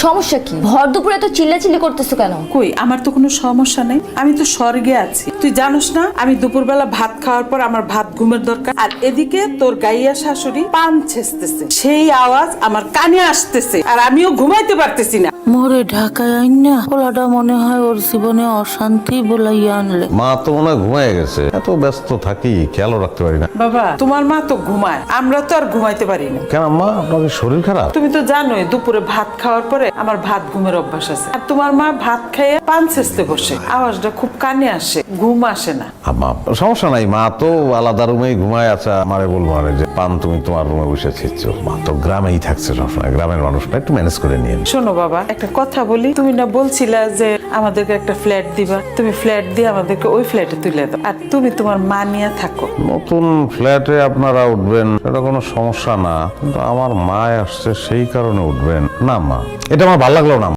সমস্যা কি? ভর দুপুরে এত চিল্লাচিল্লি করতেছো কেন? কই, আমার তো কোনো সমস্যা নেই, আমি তো স্বর্গে আছি। তুই জানোস না আমি দুপুরবেলা ভাত খাওয়ার পর আমার ভাত ঘুমের দরকার, আর এদিকে তোর গাইয়া শাশুড়ি পান ছেঁচতেছে, সেই আওয়াজ আমার কানে আসতেছে, আর আমিও ঘুমাইতে পারতেছি না। মোরে ঢাকায় আইনা পোলাটা মনে হয় ওর জীবনে অশান্তি বলাইয়া আনলে। মা তো মনে হয় ঘুমায় গেছে, এত ব্যস্ত থাকি খেয়ালও রাখতে পারি না। বাবা, তোমার মা তো ঘুমায়, আমরা তো আর ঘুমাইতে পারি না। কেন মা, আপনাদের শরীর খারাপ? তুমি তো জানোই দুপুরে ভাত খাওয়ার পরে আমার ভাত ঘুমের অভ্যাস আছে, আর তোমার মা ভাত খেয়ে পান ছেঁচতে বসে, আওয়াজটা খুব কানে আসে, ঘুম আসে না। মা সমস্যা নাই, মা তো আলাদা রুমেই ঘুমায় আছে। আমারে বলবো আরে যে পান তুমি তোমার রুমে বসে ছিচ্ছ, মা তো গ্রামেই থাকছে সবসময়, গ্রামের মানুষটা একটু ম্যানেজ করে নিয়ে। শোনো বাবা, একটা কথা বলি, তুমি না বলছিলা যে আমাদেরকে একটা ফ্ল্যাট দিবা, তুমি ফ্ল্যাট দিয়ে আমাদেরকে ওই ফ্ল্যাটে তুলে দাও, আর তুমি তোমার মা নিয়ে থাকো। নতুন ফ্ল্যাটে আপনারা উঠবেন, এটা কোনো সমস্যা না, কিন্তু আমার মা আসছে সেই কারণে উঠবেন না। মা, এটা আমার ভালো লাগলো না।